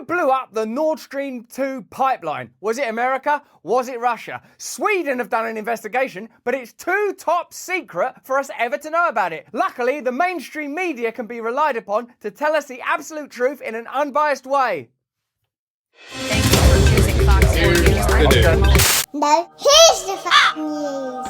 blew up the Nord Stream 2 pipeline? Was it America? Was it Russia? Sweden have done an investigation, but it's too top secret for us ever to know about it. Luckily, the mainstream media can be relied upon to tell us the absolute truth in an unbiased way. Thank you for choosing Fox 4 News. No, here's the fact news.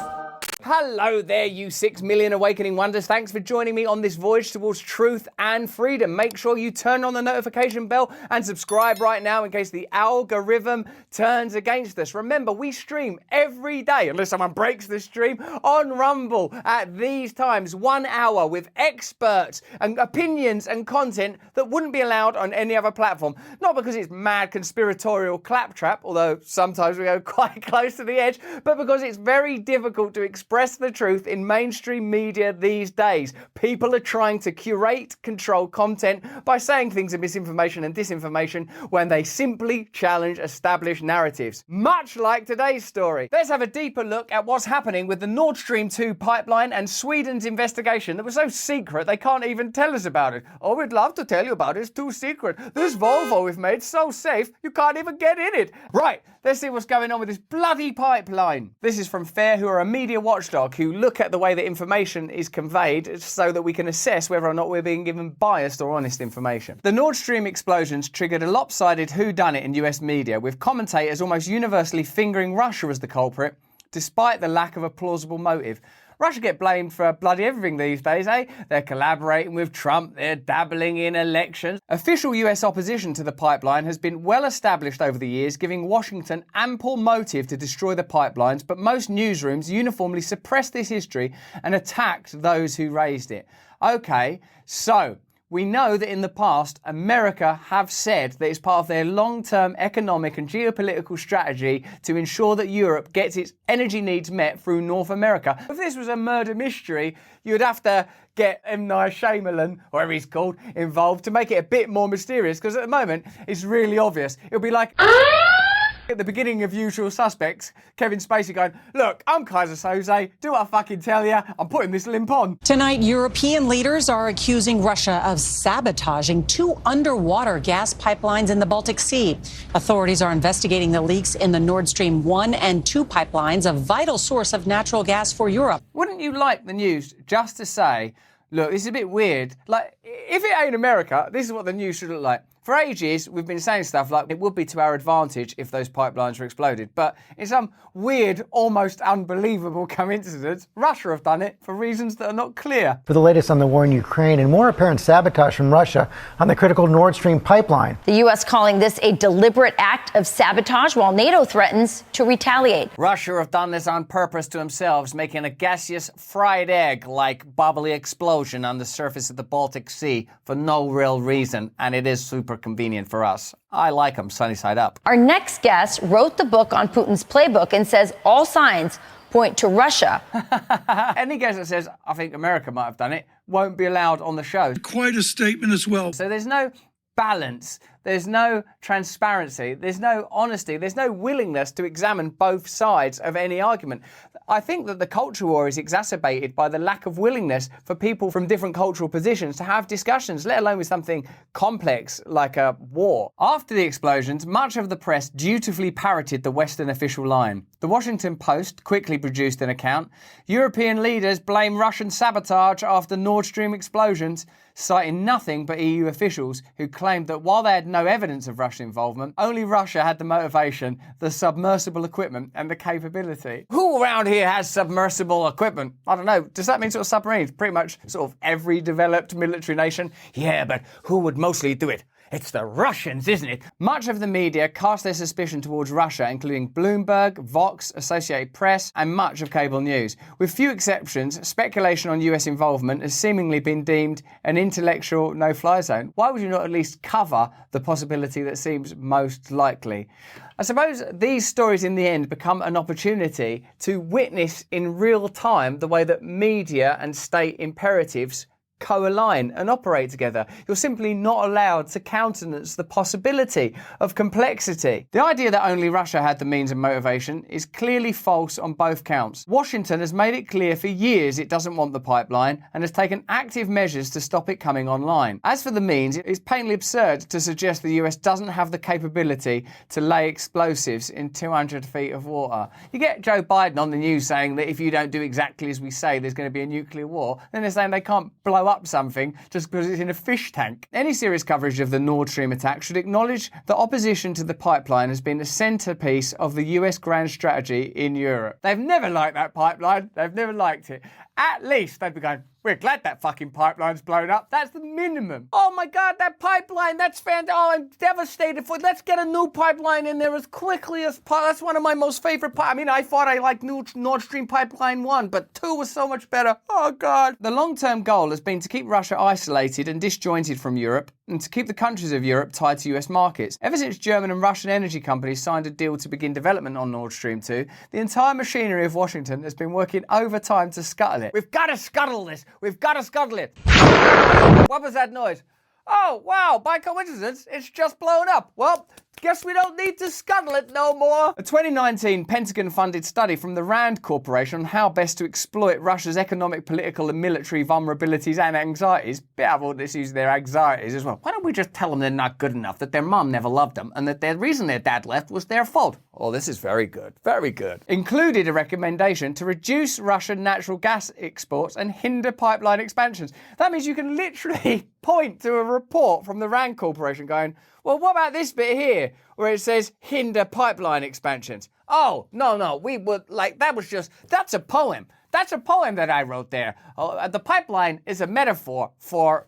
Hello there, you 6 million awakening wonders. Thanks for joining me on this voyage towards truth and freedom. Make sure you turn on the notification bell and subscribe right now in case the algorithm turns against us. Remember, we stream every day, unless someone breaks the stream, on Rumble at these times, 1 hour with experts and opinions and content that wouldn't be allowed on any other platform. Not because it's mad conspiratorial claptrap, although sometimes we go quite close to the edge, but because it's very difficult to express the truth in mainstream media these days. People are trying to curate, control content by saying things of misinformation and disinformation when they simply challenge established narratives. Much like today's story. Let's have a deeper look at what's happening with the Nord Stream 2 pipeline and Sweden's investigation that was so secret they can't even tell us about it. Oh, we'd love to tell you about it. It's too secret. This Volvo we've made so safe you can't even get in it. Right, let's see what's going on with this bloody pipeline. This is from FAIR, who are a media watchdog who look at the way that information is conveyed so that we can assess whether or not we're being given biased or honest information. The Nord Stream explosions triggered a lopsided whodunit in US media, with commentators almost universally fingering Russia as the culprit, despite the lack of a plausible motive. Russia get blamed for bloody everything these days, eh? They're collaborating with Trump, they're dabbling in elections. Official US opposition to the pipeline has been well established over the years, giving Washington ample motive to destroy the pipelines, but most newsrooms uniformly suppressed this history and attacked those who raised it. Okay, so we know that in the past, America have said that it's part of their long-term economic and geopolitical strategy to ensure that Europe gets its energy needs met through North America. If this was a murder mystery, you'd have to get M. Night Shyamalan, or whatever he's called, involved to make it a bit more mysterious, because at the moment, it's really obvious. It'll be like at the beginning of Usual Suspects, Kevin Spacey going, look, I'm Kaiser Soze, do what I fucking tell you, I'm putting this limp on. Tonight, European leaders are accusing Russia of sabotaging 2 underwater gas pipelines in the Baltic Sea. Authorities are investigating the leaks in the Nord Stream 1 and 2 pipelines, a vital source of natural gas for Europe. Wouldn't you like the news just to say, look, this is a bit weird. Like, if it ain't America, this is what the news should look like. For ages, we've been saying stuff like it would be to our advantage if those pipelines were exploded. But in some weird, almost unbelievable coincidence, Russia have done it for reasons that are not clear. For the latest on the war in Ukraine and more apparent sabotage from Russia on the critical Nord Stream pipeline. The U.S. calling this a deliberate act of sabotage, while NATO threatens to retaliate. Russia have done this on purpose to themselves, making a gaseous fried egg-like bubbly explosion on the surface of the Baltic Sea for no real reason, and it is super convenient for us. I like them sunny side up. Our next guest wrote the book on Putin's playbook and says all signs point to Russia. Any guest that says, I think America might have done it, won't be allowed on the show. Quite a statement as well. So there's no balance, there's no transparency, there's no honesty, there's no willingness to examine both sides of any argument. I think that the culture war is exacerbated by the lack of willingness for people from different cultural positions to have discussions, let alone with something complex like a war. After the explosions, much of the press dutifully parroted the Western official line. The Washington Post quickly produced an account. European leaders blame Russian sabotage after Nord Stream explosions, citing nothing but EU officials who claimed that while they had no evidence of Russian involvement, only Russia had the motivation, the submersible equipment and the capability. Who around here has submersible equipment? I don't know. Does that mean sort of submarines? Pretty much sort of every developed military nation? Yeah, but who would mostly do it? It's the Russians, isn't it? Much of the media cast their suspicion towards Russia, including Bloomberg, Vox, Associated Press, and much of cable news. With few exceptions, speculation on US involvement has seemingly been deemed an intellectual no-fly zone. Why would you not at least cover the possibility that seems most likely? I suppose these stories in the end become an opportunity to witness in real time the way that media and state imperatives co-align and operate together. You're simply not allowed to countenance the possibility of complexity. The idea that only Russia had the means and motivation is clearly false on both counts. Washington has made it clear for years it doesn't want the pipeline and has taken active measures to stop it coming online. As for the means, it's patently absurd to suggest the US doesn't have the capability to lay explosives in 200 feet of water. You get Joe Biden on the news saying that if you don't do exactly as we say, there's going to be a nuclear war. Then they're saying they can't blow up something just because it's in a fish tank. Any serious coverage of the Nord Stream attack should acknowledge that opposition to the pipeline has been the centerpiece of the US grand strategy in Europe. They've never liked that pipeline. They've never liked it. At least they'd be going, we're glad that fucking pipeline's blown up. That's the minimum. Oh my God, that pipeline, that's fantastic. Oh, I'm devastated for it. Let's get a new pipeline in there as quickly as possible. That's one of my most favorite I mean, I thought I liked Nord Stream Pipeline 1, but 2 was so much better. Oh God. The long-term goal has been to keep Russia isolated and disjointed from Europe and to keep the countries of Europe tied to US markets. Ever since German and Russian energy companies signed a deal to begin development on Nord Stream 2, the entire machinery of Washington has been working overtime to scuttle it. We've got to scuttle this. We've got to scuttle it. What was that noise? Oh, wow, by coincidence, it's just blown up. Well, guess we don't need to scuttle it no more. A 2019 Pentagon-funded study from the RAND Corporation on how best to exploit Russia's economic, political and military vulnerabilities and anxieties. Bit of all this using their anxieties as well. Why don't we just tell them they're not good enough, that their mum never loved them, and that the reason their dad left was their fault? Oh, this is very good. Very good. Included a recommendation to reduce Russian natural gas exports and hinder pipeline expansions. That means you can literally point to a report from the RAND Corporation going, well, what about this bit here where it says hinder pipeline expansions? Oh, no, we would that's a poem. That's a poem that I wrote there. The pipeline is a metaphor for...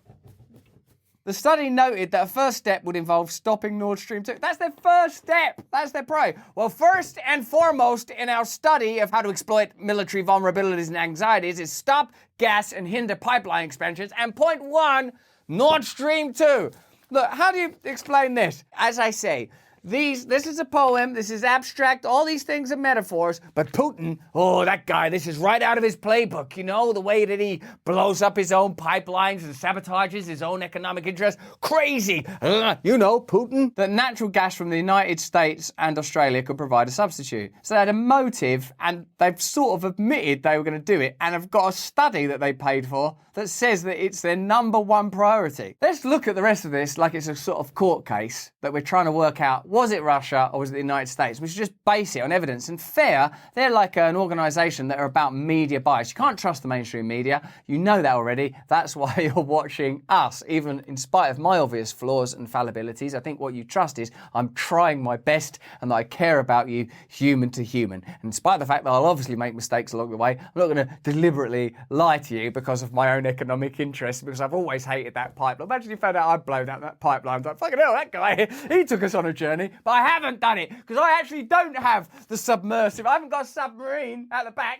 The study noted that a first step would involve stopping Nord Stream 2. That's their first step. That's their priority. Well, first and foremost in our study of how to exploit military vulnerabilities and anxieties is stop gas and hinder pipeline expansions. And point 1, Nord Stream 2. Look, how do you explain this? As I say, this is a poem, this is abstract, all these things are metaphors, but Putin, oh, that guy, this is right out of his playbook, you know, the way that he blows up his own pipelines and sabotages his own economic interests. Crazy! You know, Putin. That natural gas from the United States and Australia could provide a substitute. So they had a motive, and they've sort of admitted they were going to do it, and have got a study that they paid for that says that it's their #1 priority. Let's look at the rest of this like it's a sort of court case that we're trying to work out. Was it Russia or was it the United States? We should just base it on evidence. And FAIR, they're like an organisation that are about media bias. You can't trust the mainstream media. You know that already. That's why you're watching us. Even in spite of my obvious flaws and fallibilities, I think what you trust is I'm trying my best and that I care about you human to human. And in spite of the fact that I'll obviously make mistakes along the way, I'm not going to deliberately lie to you because of my own economic interests, because I've always hated that pipeline. Imagine you found out I'd blown up that pipeline. Like, fucking hell, that guy, he took us on a journey. But I haven't done it because I actually don't have the submersive. I haven't got a submarine at the back.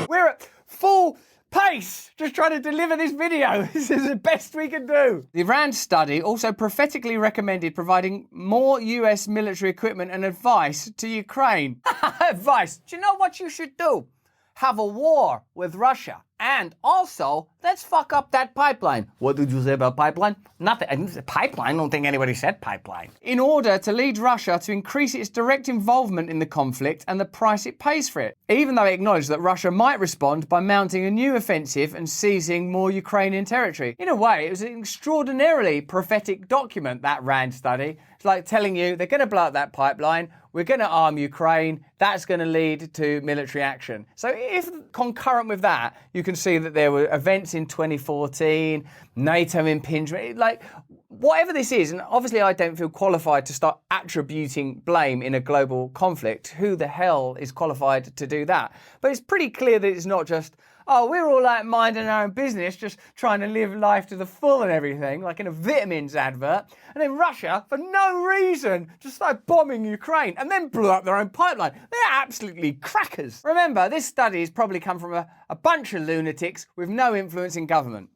We're at full pace just trying to deliver this video. This is the best we can do. The RAND study also prophetically recommended providing more US military equipment and advice to Ukraine. Advice. Do you know what you should do? Have a war with Russia. And also, let's fuck up that pipeline. What did you say about pipeline? Nothing. I didn't say pipeline. I don't think anybody said pipeline. In order to lead Russia to increase its direct involvement in the conflict and the price it pays for it. Even though it acknowledged that Russia might respond by mounting a new offensive and seizing more Ukrainian territory. In a way, it was an extraordinarily prophetic document, that RAND study. It's like telling you they're going to blow up that pipeline. We're going to arm Ukraine. That's going to lead to military action. So if concurrent with that, you can see that there were events in 2014, NATO impingement, like whatever this is, and obviously I don't feel qualified to start attributing blame in a global conflict. Who the hell is qualified to do that? But it's pretty clear that it's not just, oh, we're all like minding our own business, just trying to live life to the full and everything, like in a vitamins advert. And then Russia, for no reason, just started bombing Ukraine and then blew up their own pipeline. They're absolutely crackers. Remember, this study has probably come from a bunch of lunatics with no influence in government.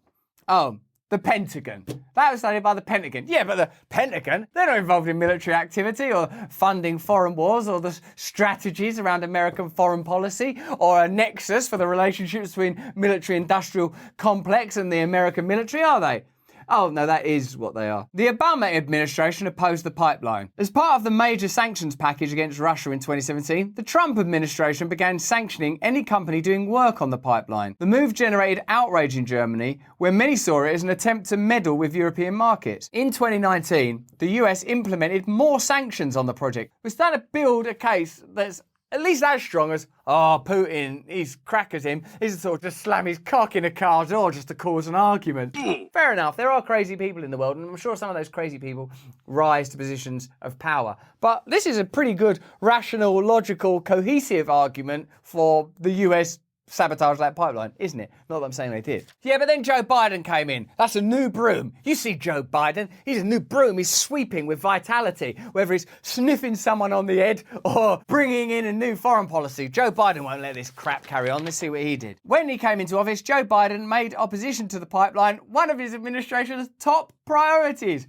Oh, The Pentagon. That was studied by the Pentagon. Yeah, but the Pentagon, they're not involved in military activity or funding foreign wars or the strategies around American foreign policy or a nexus for the relationships between military-industrial complex and the American military, are they? Oh, no, that is what they are. The Obama administration opposed the pipeline. As part of the major sanctions package against Russia in 2017, the Trump administration began sanctioning any company doing work on the pipeline. The move generated outrage in Germany, where many saw it as an attempt to meddle with European markets. In 2019, the US implemented more sanctions on the project. We're starting to build a case that's at least as strong as, Putin, he's crackers him. He's sort of just slam his cock in a car door just to cause an argument. Fair enough, there are crazy people in the world, and I'm sure some of those crazy people rise to positions of power. But this is a pretty good, rational, logical, cohesive argument for the US sabotage that pipeline, isn't it? Not that I'm saying they did. Yeah, but then Joe Biden came in. That's a new broom. You see Joe Biden, he's a new broom. He's sweeping with vitality, whether he's sniffing someone on the head or bringing in a new foreign policy. Joe Biden won't let this crap carry on. Let's see what he did. When he came into office, Joe Biden made opposition to the pipeline one of his administration's top priorities.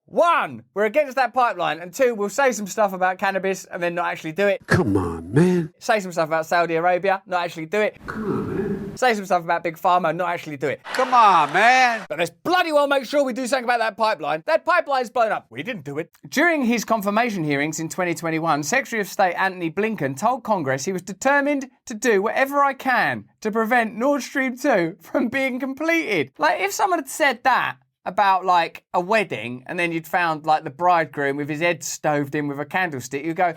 1, we're against that pipeline, and 2, we'll say some stuff about cannabis and then not actually do it. Come on, man. Say some stuff about Saudi Arabia, not actually do it. Come on, man. Say some stuff about Big Pharma, not actually do it. Come on, man. But let's bloody well make sure we do something about that pipeline. That pipeline's blown up. We didn't do it. During his confirmation hearings in 2021, Secretary of State Antony Blinken told Congress he was determined to do whatever I can to prevent Nord Stream 2 from being completed. Like, if someone had said that about like a wedding and then you'd found like the bridegroom with his head stoved in with a candlestick, you go,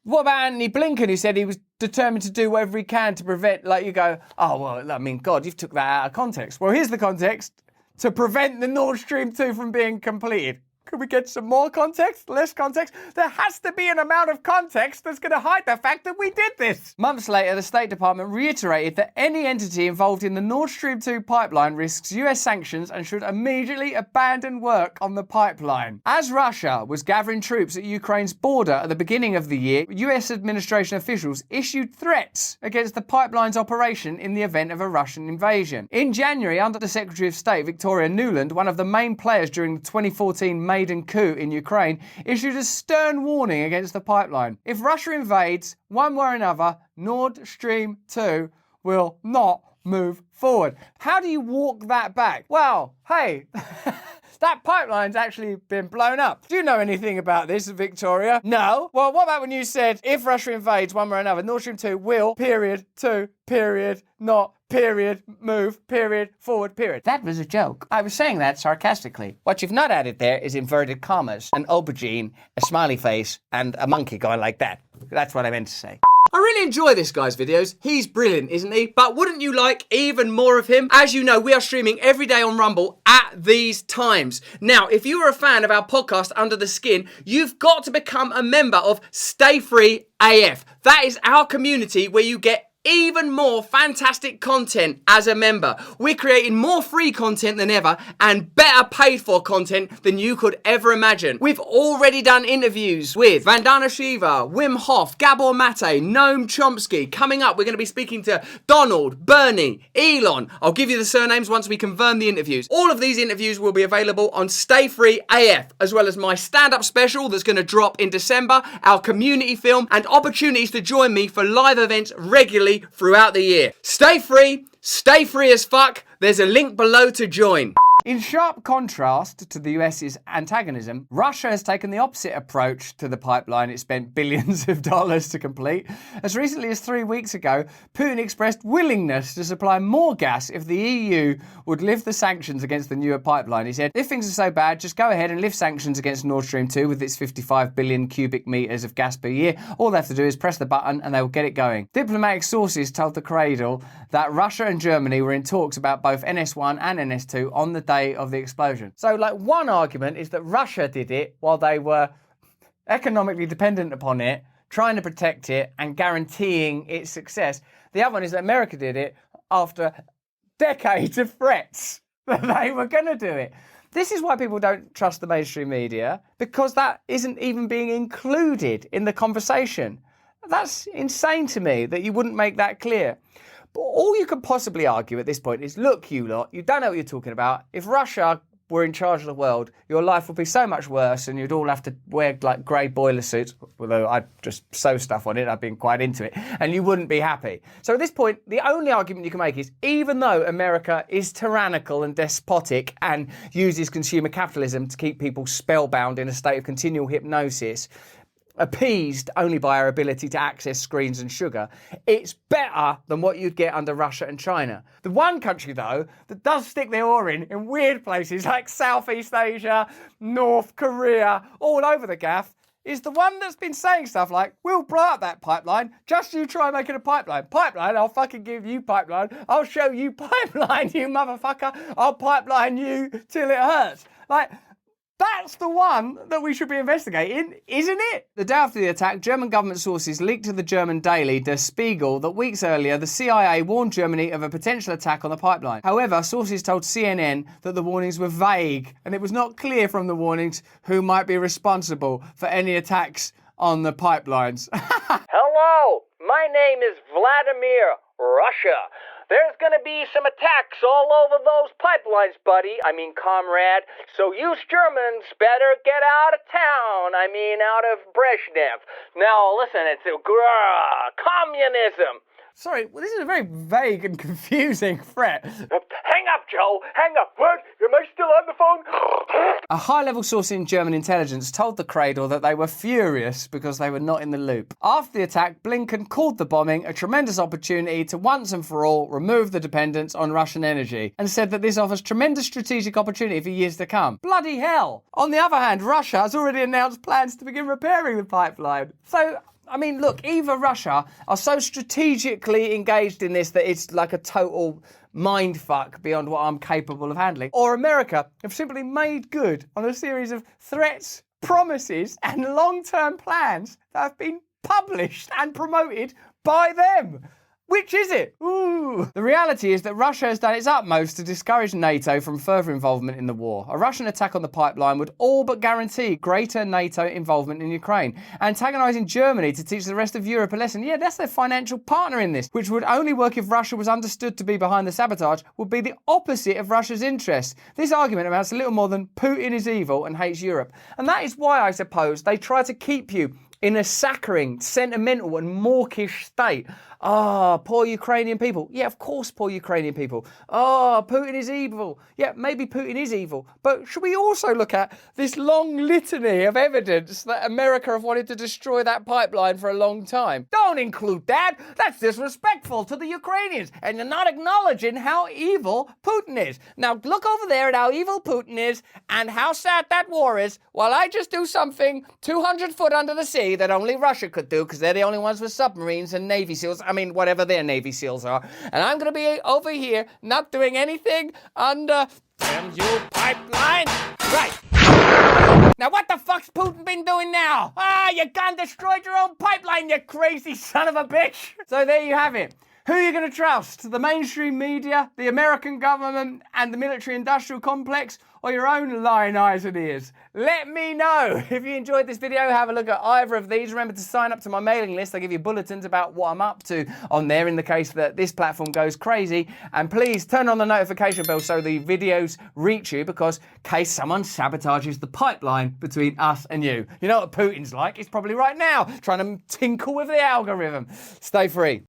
what about Antony Blinken, who said he was determined to do whatever he can to prevent, like you go, oh, well, I mean, God, you've took that out of context. Well, here's the context: to prevent the Nord Stream 2 from being completed. Could we get some more context? Less context? There has to be an amount of context that's going to hide the fact that we did this. Months later, the State Department reiterated that any entity involved in the Nord Stream 2 pipeline risks US sanctions and should immediately abandon work on the pipeline. As Russia was gathering troops at Ukraine's border at the beginning of the year, US administration officials issued threats against the pipeline's operation in the event of a Russian invasion. In January, under the Secretary of State Victoria Nuland, one of the main players during the 2014 maiden coup in Ukraine, issued a stern warning against the pipeline. If Russia invades, one way or another, Nord Stream 2 will not move forward. How do you walk that back? Well, hey, that pipeline's actually been blown up. Do you know anything about this, Victoria? No? Well, what about when you said, if Russia invades, one way or another, Nord Stream 2 will, not, move, forward, That was a joke. I was saying that sarcastically. What you've not added there is inverted commas, an aubergine, a smiley face, and a monkey going like that. That's what I meant to say. I really enjoy this guy's videos. He's brilliant, isn't he? But wouldn't you like even more of him? As you know, we are streaming every day on Rumble at these times. Now, if you are a fan of our podcast, Under the Skin, you've got to become a member of Stay Free AF. That is our community where you get even more fantastic content as a member. We're creating more free content than ever and better paid for content than you could ever imagine. We've already done interviews with Vandana Shiva, Wim Hof, Gabor Mate, Noam Chomsky. Coming up, we're going to be speaking to Donald, Bernie, Elon. I'll give you the surnames once we confirm the interviews. All of these interviews will be available on Stay Free AF, as well as my stand-up special that's going to drop in December, our community film, and opportunities to join me for live events regularly throughout the year. Stay free as fuck. There's a link below to join. In sharp contrast to the US's antagonism, Russia has taken the opposite approach to the pipeline it spent billions of dollars to complete. As recently as 3 weeks ago, Putin expressed willingness to supply more gas if the EU would lift the sanctions against the newer pipeline. He said, if things are so bad, just go ahead and lift sanctions against Nord Stream 2 with its 55 billion cubic meters of gas per year. All they have to do is press the button and they will get it going. Diplomatic sources told the Cradle that Russia and Germany were in talks about both NS1 and NS2 on the day of the explosion. So, like, one argument is that Russia did it while they were economically dependent upon it, trying to protect it and guaranteeing its success. The other one is that America did it after decades of threats that they were going to do it. This is why people don't trust the mainstream media, because that isn't even being included in the conversation. That's insane to me that you wouldn't make that clear. But all you could possibly argue at this point is, look, you lot, you don't know what you're talking about. If Russia were in charge of the world, your life would be so much worse and you'd all have to wear like grey boiler suits, although I'd just sew stuff on it, I've been quite into it, and you wouldn't be happy. So at this point, the only argument you can make is, even though America is tyrannical and despotic and uses consumer capitalism to keep people spellbound in a state of continual hypnosis, appeased only by our ability to access screens and sugar, it's better than what you'd get under Russia and China. The one country, though, that does stick their oar in weird places like Southeast Asia, North Korea, all over the gaff, is the one that's been saying stuff like, we'll blow up that pipeline, just you try making a pipeline. Pipeline, I'll fucking give you pipeline. I'll show you pipeline, you motherfucker. I'll pipeline you till it hurts. Like, that's the one that we should be investigating, isn't it? The day after the attack, German government sources leaked to the German daily Der Spiegel that weeks earlier, the CIA warned Germany of a potential attack on the pipeline. However, sources told CNN that the warnings were vague, and it was not clear from the warnings who might be responsible for any attacks on the pipelines. Hello, my name is Vladimir, Russia. There's gonna be some attacks all over those pipelines, buddy. I mean, comrade. So you Germans better get out of town. I mean, out of Brezhnev. Now, listen, it's communism. Sorry, well, this is a very vague and confusing threat. Hang up, Joe. Hang up. What? Am I still on the phone? A high-level source in German intelligence told the Cradle that they were furious because they were not in the loop. After the attack, Blinken called the bombing a tremendous opportunity to once and for all remove the dependence on Russian energy, and said that this offers tremendous strategic opportunity for years to come. Bloody hell! On the other hand, Russia has already announced plans to begin repairing the pipeline. So, I mean, look, either Russia are so strategically engaged in this that it's like a total mindfuck beyond what I'm capable of handling, or America have simply made good on a series of threats, promises, and long-term plans that have been published and promoted by them. Which is it? Ooh. The reality is that Russia has done its utmost to discourage NATO from further involvement in the war. A Russian attack on the pipeline would all but guarantee greater NATO involvement in Ukraine, antagonising Germany to teach the rest of Europe a lesson. Yeah, that's their financial partner in this, which would only work if Russia was understood to be behind the sabotage, would be the opposite of Russia's interests. This argument amounts to little more than Putin is evil and hates Europe. And that is why, I suppose, they try to keep you in a saccharine, sentimental and mawkish state. Poor Ukrainian people. Yeah, of course, poor Ukrainian people. Putin is evil. Yeah, maybe Putin is evil. But should we also look at this long litany of evidence that America have wanted to destroy that pipeline for a long time? Don't include that. That's disrespectful to the Ukrainians. And you're not acknowledging how evil Putin is. Now, look over there at how evil Putin is and how sad that war is, while I just do something 200 foot under the sea that only Russia could do, because they're the only ones with submarines and Navy SEALs. I mean, whatever their Navy SEALs are. And I'm going to be over here not doing anything under MU pipeline. Right. Now, what the fuck's Putin been doing now? You gone destroyed your own pipeline, you crazy son of a bitch. So there you have it. Who are you going to trust? The mainstream media, the American government, and the military-industrial complex, or your own lying eyes and ears? Let me know. If you enjoyed this video, have a look at either of these. Remember to sign up to my mailing list. I give you bulletins about what I'm up to on there in the case that this platform goes crazy. And please turn on the notification bell so the videos reach you, because in case someone sabotages the pipeline between us and you. You know what Putin's like? He's probably right now trying to tinkle with the algorithm. Stay free.